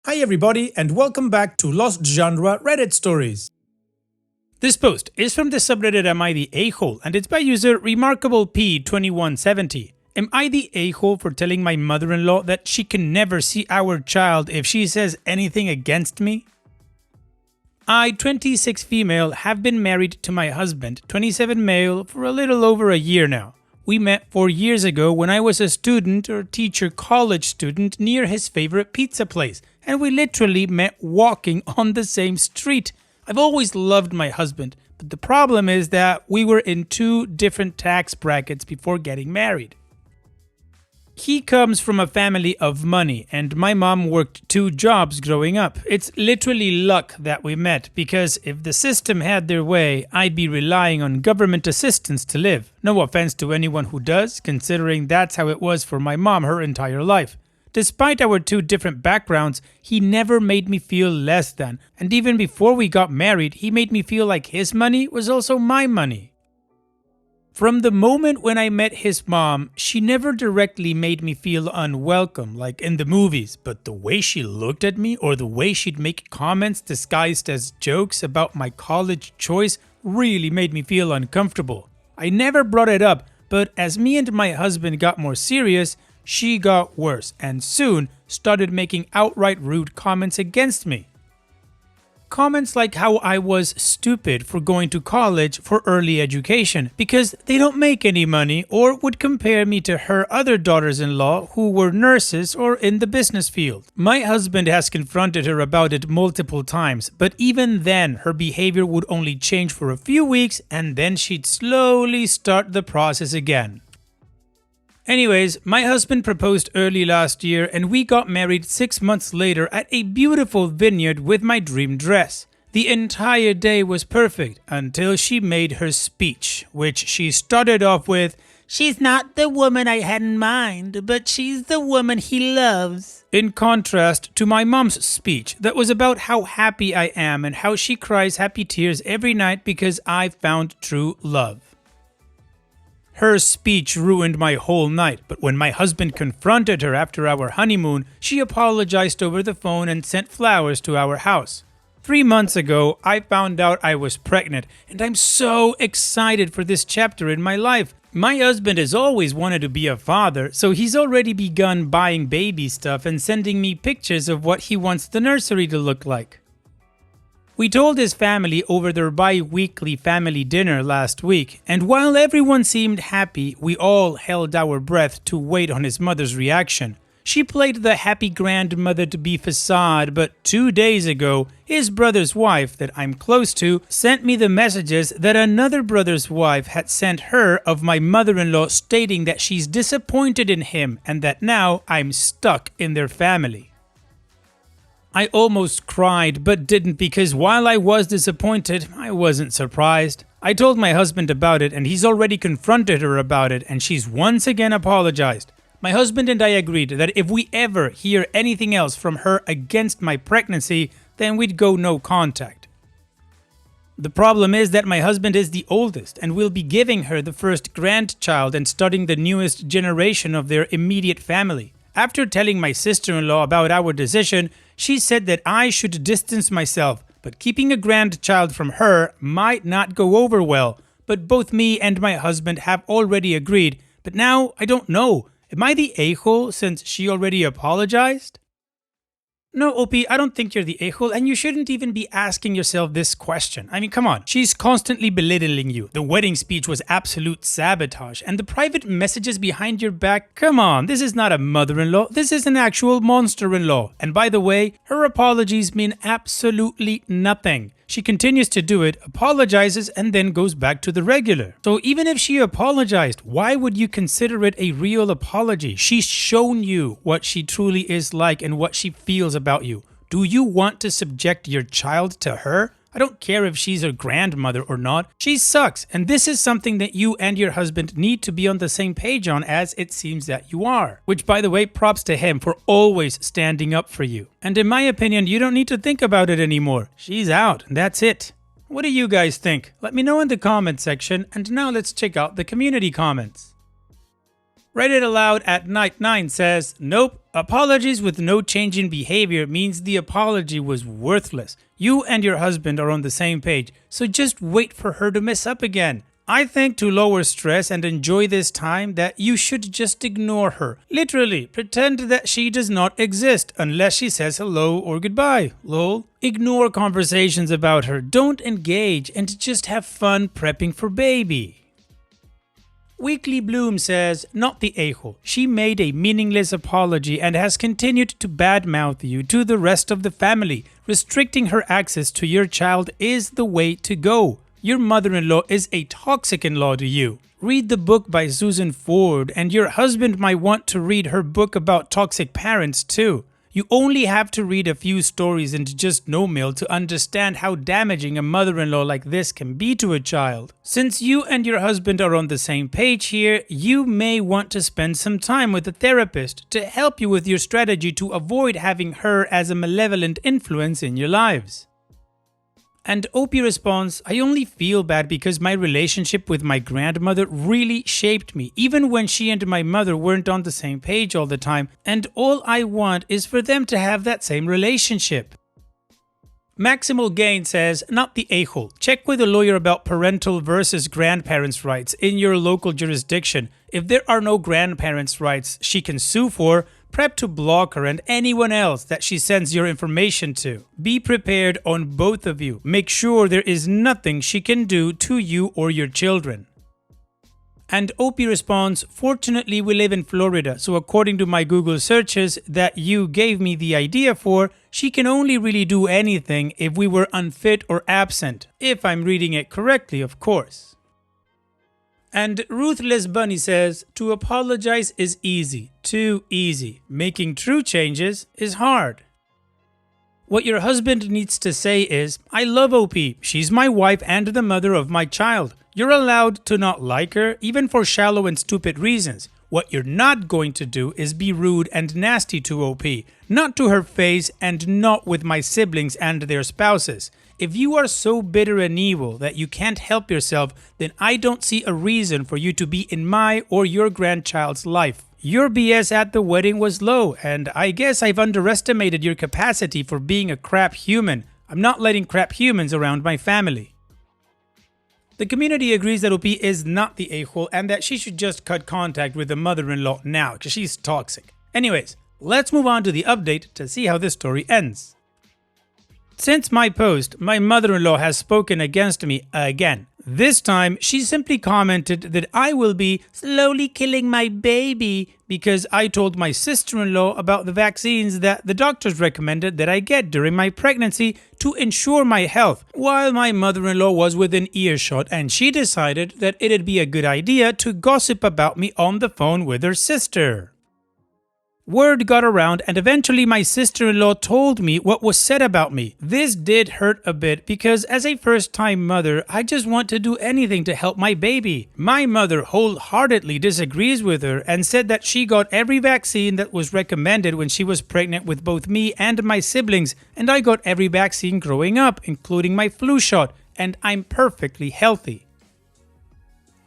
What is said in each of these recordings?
Hi everybody and welcome back to Lost Genre Reddit Stories. This post is from the subreddit Am I the A-hole and it's by user RemarkableP2170. Am I the a-hole for telling my mother-in-law that she can never see our child if she says anything against me? I, 26 female, have been married to my husband, 27 male, for a little over a year now. We met 4 years ago when I was a student or teacher college student near his favorite pizza place, and we literally met walking on the same street. I've always loved my husband, but the problem is that we were in 2 different tax brackets before getting married. He comes from a family of money, and my mom worked 2 jobs growing up. It's literally luck that we met, because if the system had their way, I'd be relying on government assistance to live. No offense to anyone who does, considering that's how it was for my mom her entire life. Despite our 2 different backgrounds, he never made me feel less than, and even before we got married, he made me feel like his money was also my money. From the moment when I met his mom, she never directly made me feel unwelcome like in the movies, but the way she looked at me or the way she'd make comments disguised as jokes about my college choice really made me feel uncomfortable. I never brought it up, but as me and my husband got more serious, she got worse and soon started making outright rude comments against me. Comments like how I was stupid for going to college for early education because they don't make any money, or would compare me to her other daughters-in-law who were nurses or in the business field. My husband has confronted her about it multiple times, but even then her behavior would only change for a few weeks and then she'd slowly start the process again. Anyways, my husband proposed early last year and we got married 6 months later at a beautiful vineyard with my dream dress. The entire day was perfect until she made her speech, which she started off with, "She's not the woman I had in mind, but she's the woman he loves." In contrast to my mom's speech that was about how happy I am and how she cries happy tears every night because I found true love. Her speech ruined my whole night, but when my husband confronted her after our honeymoon, she apologized over the phone and sent flowers to our house. 3 months ago, I found out I was pregnant, and I'm so excited for this chapter in my life. My husband has always wanted to be a father, so he's already begun buying baby stuff and sending me pictures of what he wants the nursery to look like. We told his family over their bi-weekly family dinner last week, and while everyone seemed happy, we all held our breath to wait on his mother's reaction. She played the happy grandmother-to-be facade, but 2 days ago, his brother's wife that I'm close to sent me the messages that another brother's wife had sent her of my mother-in-law stating that she's disappointed in him and that now I'm stuck in their family. I almost cried, but didn't because while I was disappointed, I wasn't surprised. I told my husband about it and he's already confronted her about it and she's once again apologized. My husband and I agreed that if we ever hear anything else from her against my pregnancy, then we'd go no contact. The problem is that my husband is the oldest and will be giving her the first grandchild and starting the newest generation of their immediate family. After telling my sister-in-law about our decision, she said that I should distance myself, but keeping a grandchild from her might not go over well. But both me and my husband have already agreed, but now I don't know. Am I the a-hole since she already apologized? No, OP, I don't think you're the a-hole, and you shouldn't even be asking yourself this question. I mean, come on. She's constantly belittling you. The wedding speech was absolute sabotage, and the private messages behind your back, come on, this is not a mother-in-law, this is an actual monster-in-law. And by the way, her apologies mean absolutely nothing. She continues to do it, apologizes, and then goes back to the regular. So even if she apologized, why would you consider it a real apology? She's shown you what she truly is like and what she feels about you. Do you want to subject your child to her? I don't care if she's her grandmother or not. She sucks, and this is something that you and your husband need to be on the same page on, as it seems that you are. Which, by the way, props to him for always standing up for you. And in my opinion, you don't need to think about it anymore. She's out, and that's it. What do you guys think? Let me know in the comment section, and now let's check out the community comments. Read It Aloud at Night 9 says, "Nope, Apologies with no change in behavior means the apology was worthless. You and your husband are on the same page, so just wait for her to mess up again. I think to lower stress and enjoy this time that you should just ignore her. Literally, pretend that she does not exist unless she says hello or goodbye. Lol. Ignore conversations about her, don't engage, and just have fun prepping for baby. Weekly Bloom says, not the a-hole. She made a meaningless apology and has continued to badmouth you to the rest of the family. Restricting her access to your child is the way to go. Your mother-in-law is a toxic in-law to you. Read the book by Susan Ford, and your husband might want to read her book about toxic parents too. You only have to read a few stories and just no mail to understand how damaging a mother-in-law like this can be to a child. Since you and your husband are on the same page here, you may want to spend some time with a therapist to help you with your strategy to avoid having her as a malevolent influence in your lives. And Opie responds, I only feel bad because my relationship with my grandmother really shaped me, even when she and my mother weren't on the same page all the time, and all I want is for them to have that same relationship. Maximal Gain says, not the a-hole. Check with a lawyer about parental versus grandparents' rights in your local jurisdiction. If there are no grandparents' rights she can sue for, prep to block her and anyone else that she sends your information to. Be prepared on both of you. Make sure there is nothing she can do to you or your children. And Opie responds, fortunately we live in Florida, so according to my Google searches that you gave me the idea for, she can only really do anything if we were unfit or absent. If I'm reading it correctly, of course. And Ruthless Bunny says, to apologize is easy, too easy. Making true changes is hard. What your husband needs to say is, I love OP, she's my wife and the mother of my child. You're allowed to not like her, even for shallow and stupid reasons. What you're not going to do is be rude and nasty to OP, not to her face and not with my siblings and their spouses. If you are so bitter and evil that you can't help yourself, then I don't see a reason for you to be in my or your grandchild's life. Your BS at the wedding was low, and I guess I've underestimated your capacity for being a crap human. I'm not letting crap humans around my family. The community agrees that OP is not the a-hole and that she should just cut contact with the mother-in-law now because she's toxic. Anyways, let's move on to the update to see how this story ends. Since my post, my mother-in-law has spoken against me again. This time, she simply commented that I will be slowly killing my baby because I told my sister-in-law about the vaccines that the doctors recommended that I get during my pregnancy to ensure my health, while my mother-in-law was within earshot and she decided that it'd be a good idea to gossip about me on the phone with her sister. Word got around and eventually my sister-in-law told me what was said about me. This did hurt a bit because as a first-time mother, I just want to do anything to help my baby. My mother wholeheartedly disagrees with her and said that she got every vaccine that was recommended when she was pregnant with both me and my siblings, and I got every vaccine growing up, including my flu shot, and I'm perfectly healthy.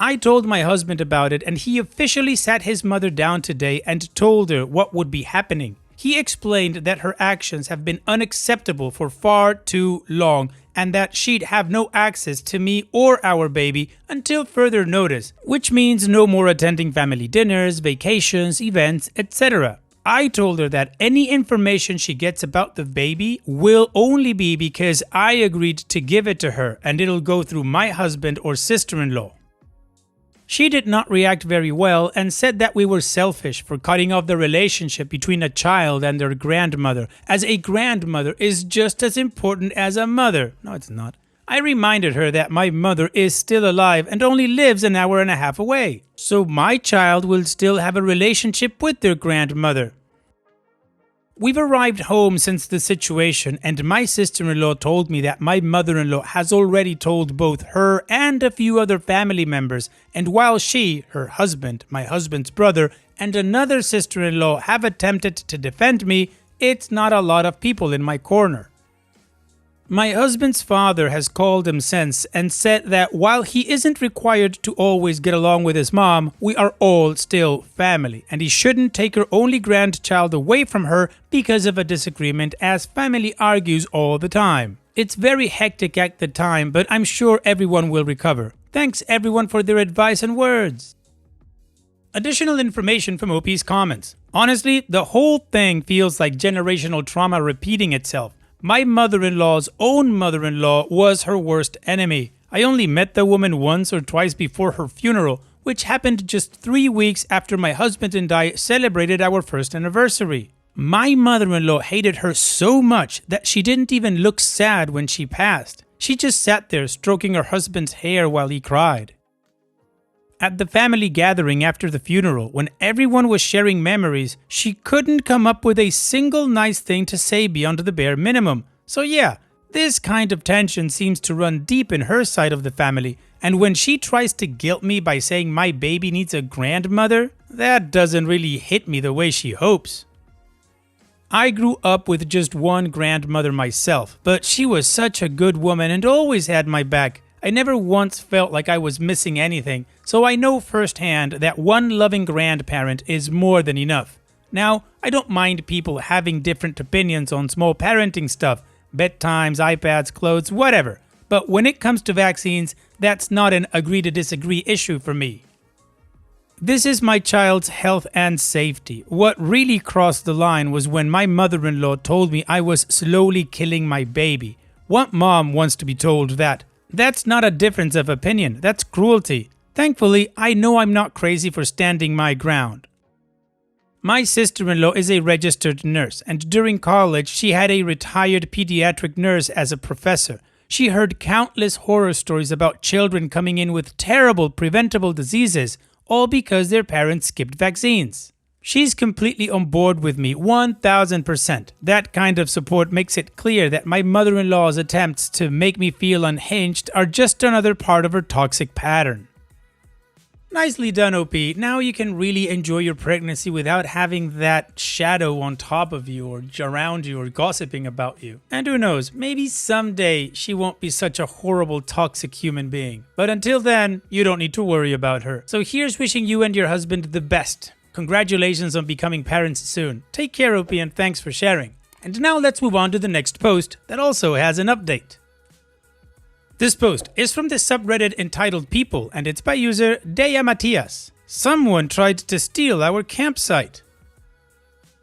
I told my husband about it and he officially sat his mother down today and told her what would be happening. He explained that her actions have been unacceptable for far too long and that she'd have no access to me or our baby until further notice, which means no more attending family dinners, vacations, events, etc. I told her that any information she gets about the baby will only be because I agreed to give it to her and it'll go through my husband or sister-in-law. She did not react very well and said that we were selfish for cutting off the relationship between a child and their grandmother, as a grandmother is just as important as a mother. No, it's not. I reminded her that my mother is still alive and only lives an hour and a half away, so my child will still have a relationship with their grandmother. We've arrived home since the situation and my sister-in-law told me that my mother-in-law has already told both her and a few other family members, and while she, her husband, my husband's brother, and another sister-in-law have attempted to defend me, it's not a lot of people in my corner. My husband's father has called him since and said that while he isn't required to always get along with his mom, we are all still family, and he shouldn't take her only grandchild away from her because of a disagreement, as family argues all the time. It's very hectic at the time, but I'm sure everyone will recover. Thanks everyone for their advice and words. Additional information from OP's comments. Honestly, the whole thing feels like generational trauma repeating itself. My mother-in-law's own mother-in-law was her worst enemy. I only met the woman once or twice before her funeral, which happened just 3 weeks after my husband and I celebrated our first anniversary. My mother-in-law hated her so much that she didn't even look sad when she passed. She just sat there stroking her husband's hair while he cried. At the family gathering after the funeral, when everyone was sharing memories, she couldn't come up with a single nice thing to say beyond the bare minimum. So yeah, this kind of tension seems to run deep in her side of the family, and when she tries to guilt me by saying my baby needs a grandmother, that doesn't really hit me the way she hopes. I grew up with just one grandmother myself, but she was such a good woman and always had my back. I never once felt like I was missing anything, so I know firsthand that one loving grandparent is more than enough. Now, I don't mind people having different opinions on small parenting stuff, bedtimes, iPads, clothes, whatever, but when it comes to vaccines, that's not an agree to disagree issue for me. This is my child's health and safety. What really crossed the line was when my mother-in-law told me I was slowly killing my baby. What mom wants to be told that? That's not a difference of opinion, that's cruelty. Thankfully, I know I'm not crazy for standing my ground. My sister-in-law is a registered nurse, and during college, she had a retired pediatric nurse as a professor. She heard countless horror stories about children coming in with terrible preventable diseases, all because their parents skipped vaccines. She's completely on board with me, 1000%. That kind of support makes it clear that my mother-in-law's attempts to make me feel unhinged are just another part of her toxic pattern. Nicely done, OP. Now you can really enjoy your pregnancy without having that shadow on top of you or around you or gossiping about you. And who knows, maybe someday she won't be such a horrible toxic human being. But until then, you don't need to worry about her. So here's wishing you and your husband the best. Congratulations on becoming parents soon. Take care, OP, and thanks for sharing. And now let's move on to the next post that also has an update. This post is from the subreddit entitled People, and it's by user Dea Matias. Someone tried to steal our campsite.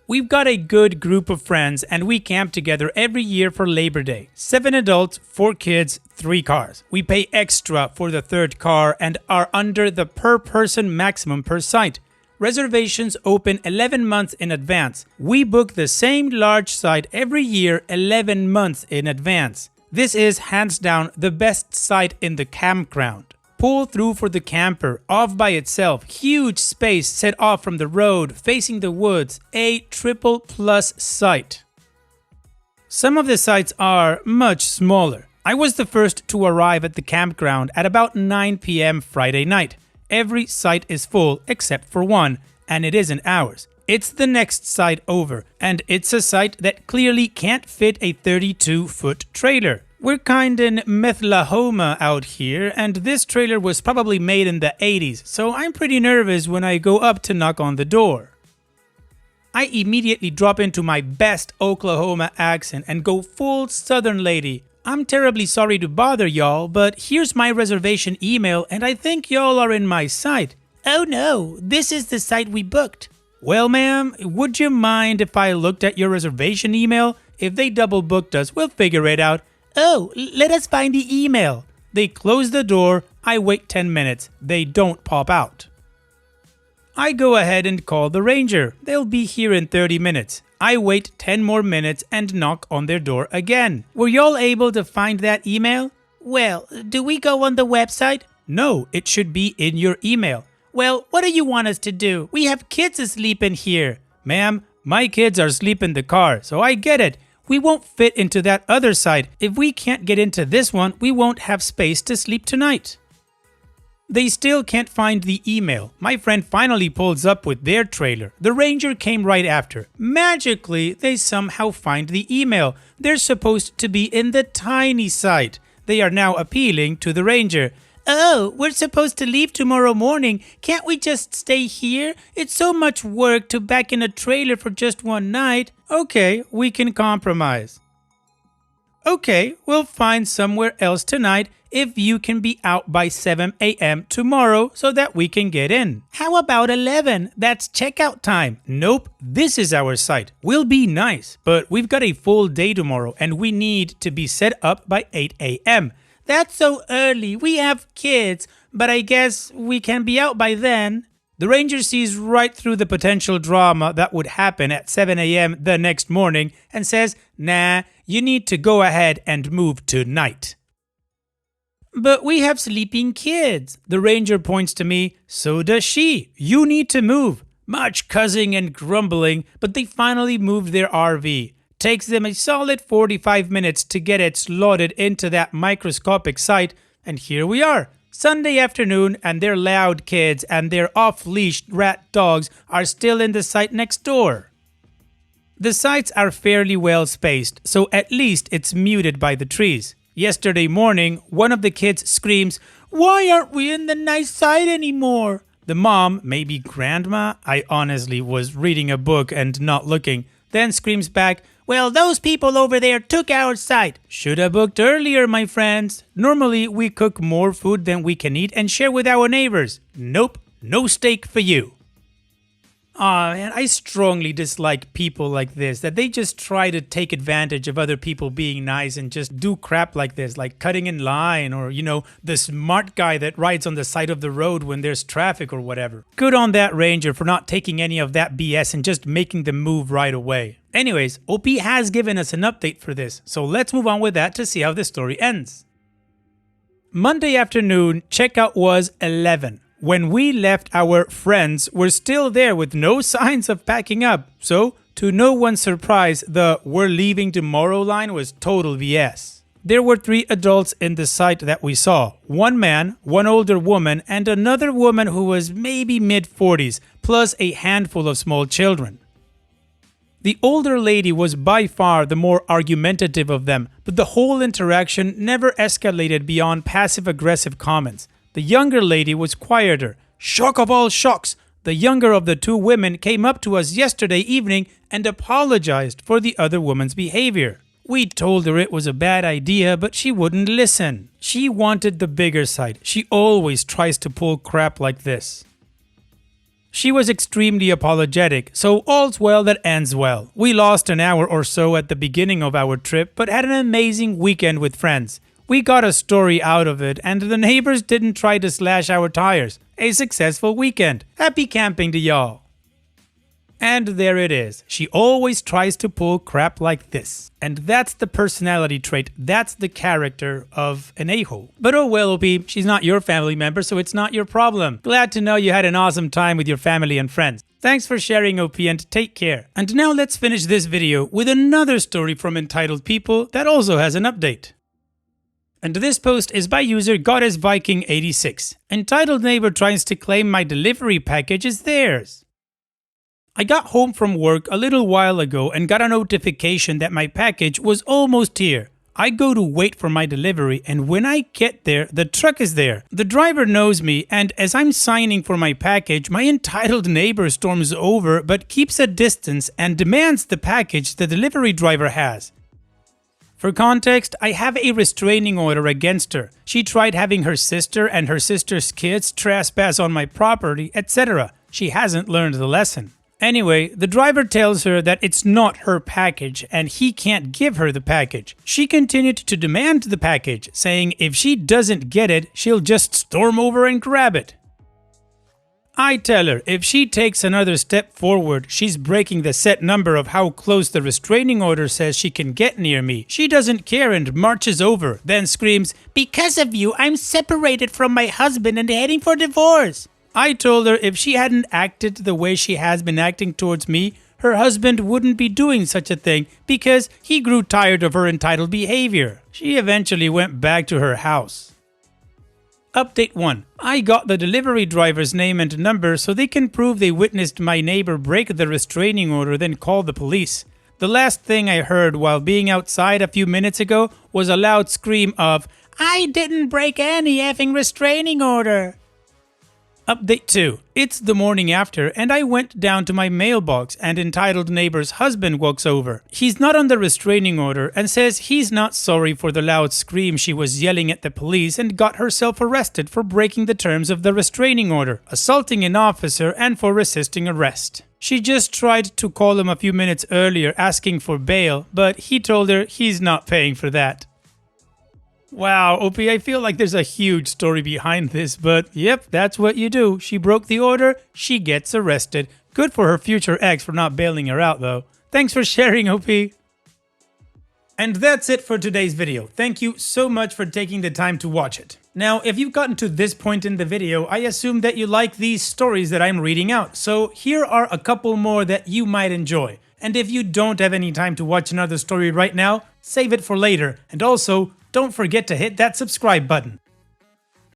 We've got a good group of friends and we camp together every year for Labor Day. 7 adults, 4 kids, 3 cars. We pay extra for the 3rd car and are under the per person maximum per site. Reservations open 11 months in advance. We book the same large site every year 11 months in advance. This is hands down the best site in the campground. Pull through for the camper, off by itself, huge space set off from the road, facing the woods, a triple plus site. Some of the sites are much smaller. I was the first to arrive at the campground at about 9 p.m. Friday night. Every site is full except for one, and it isn't ours. It's the next site over, and it's a site that clearly can't fit a 32-foot trailer. We're kind in Methlahoma out here, and this trailer was probably made in the 80s, so I'm pretty nervous when I go up to knock on the door. I immediately drop into my best Oklahoma accent and go full Southern lady. I'm terribly sorry to bother y'all, but here's my reservation email and I think y'all are in my site. Oh no, this is the site we booked. Well ma'am, would you mind if I looked at your reservation email? If they double booked us, we'll figure it out. Oh, let us find the email. They close the door, I wait 10 minutes. They don't pop out. I go ahead and call the ranger. They'll be here in 30 minutes. I wait 10 more minutes and knock on their door again. Were y'all able to find that email? Well, do we go on the website? No, it should be in your email. Well, what do you want us to do? We have kids asleep in here. Ma'am, my kids are asleep in the car, so I get it. We won't fit into that other side. If we can't get into this one, we won't have space to sleep tonight. They still can't find the email. My friend finally pulls up with their trailer. The ranger came right after. Magically, they somehow find the email. They're supposed to be in the tiny site. They are now appealing to the ranger. "Oh, we're supposed to leave tomorrow morning. Can't we just stay here? It's so much work to back in a trailer for just one night." "Okay, we can compromise." "Okay, we'll find somewhere else tonight if you can be out by 7 a.m. tomorrow so that we can get in." "How about 11? That's checkout time." "Nope, this is our site. We'll be nice, but we've got a full day tomorrow and we need to be set up by 8 a.m. "That's so early. We have kids, but I guess we can be out by then." The ranger sees right through the potential drama that would happen at 7 a.m. the next morning and says, "Nah, you need to go ahead and move tonight." "But we have sleeping kids." The ranger points to me. "So does she. You need to move." Much cussing and grumbling, but they finally moved their RV. Takes them a solid 45 minutes to get it slotted into that microscopic site, and here we are. Sunday afternoon, and their loud kids and their off-leash rat dogs are still in the site next door. The sites are fairly well spaced, so at least it's muted by the trees. Yesterday morning, one of the kids screams, "Why aren't we in the nice side anymore?" The mom, maybe grandma, I honestly was reading a book and not looking, then screams back, "Well, those people over there took our site." "Shoulda booked earlier, my friends. Normally, we cook more food than we can eat and share with our neighbors." "Nope, no steak for you." Aw, man, I strongly dislike people like this, that they just try to take advantage of other people being nice and just do crap like this, like cutting in line or, the smart guy that rides on the side of the road when there's traffic or whatever. Good on that ranger for not taking any of that BS and just making the move right away. Anyways, OP has given us an update for this, so let's move on with that to see how the story ends. Monday afternoon, checkout was 11. When we left, our friends were still there with no signs of packing up. So, to no one's surprise, the "we're leaving tomorrow" line was total BS. There were 3 adults in the site that we saw. One man, one older woman, and another woman who was maybe mid-40s, plus a handful of small children. The older lady was by far the more argumentative of them, but the whole interaction never escalated beyond passive-aggressive comments. The younger lady was quieter. Shock of all shocks! The younger of the 2 women came up to us yesterday evening and apologized for the other woman's behavior. We told her it was a bad idea, but she wouldn't listen. She wanted the bigger side. She always tries to pull crap like this. She was extremely apologetic, so all's well that ends well. We lost an hour or so at the beginning of our trip, but had an amazing weekend with friends. We got a story out of it, and the neighbors didn't try to slash our tires. A successful weekend. Happy camping to y'all. And there it is. She always tries to pull crap like this. And that's the personality trait. That's the character of an a-hole. But oh well, OP, she's not your family member, so it's not your problem. Glad to know you had an awesome time with your family and friends. Thanks for sharing, OP, and take care. And now let's finish this video with another story from Entitled People that also has an update. And this post is by user GoddessViking86. Entitled neighbor tries to claim my delivery package is theirs. I got home from work a little while ago and got a notification that my package was almost here. I go to wait for my delivery, and when I get there, the truck is there. The driver knows me, and as I'm signing for my package, my entitled neighbor storms over but keeps a distance and demands the package the delivery driver has. For context, I have a restraining order against her. She tried having her sister and her sister's kids trespass on my property, etc. She hasn't learned the lesson. Anyway, the driver tells her that it's not her package and he can't give her the package. She continued to demand the package, saying if she doesn't get it, she'll just storm over and grab it. I tell her if she takes another step forward, she's breaking the set number of how close the restraining order says she can get near me. She doesn't care and marches over, then screams, "Because of you, I'm separated from my husband and heading for divorce." I told her if she hadn't acted the way she has been acting towards me, her husband wouldn't be doing such a thing because he grew tired of her entitled behavior. She eventually went back to her house. Update 1. I got the delivery driver's name and number so they can prove they witnessed my neighbor break the restraining order, then call the police. The last thing I heard while being outside a few minutes ago was a loud scream of, "I didn't break any effing restraining order." Update 2. It's the morning after and I went down to my mailbox and entitled neighbor's husband walks over. He's not on the restraining order and says he's not sorry for the loud scream she was yelling at the police and got herself arrested for breaking the terms of the restraining order, assaulting an officer, and for resisting arrest. She just tried to call him a few minutes earlier asking for bail, but he told her he's not paying for that. Wow, Opie, I feel like there's a huge story behind this, but yep, that's what you do. She broke the order, she gets arrested. Good for her future ex for not bailing her out, though. Thanks for sharing, Opie. And that's it for today's video. Thank you so much for taking the time to watch it. Now, if you've gotten to this point in the video, I assume that you like these stories that I'm reading out. So here are a couple more that you might enjoy. And if you don't have any time to watch another story right now, save it for later. And also, don't forget to hit that subscribe button.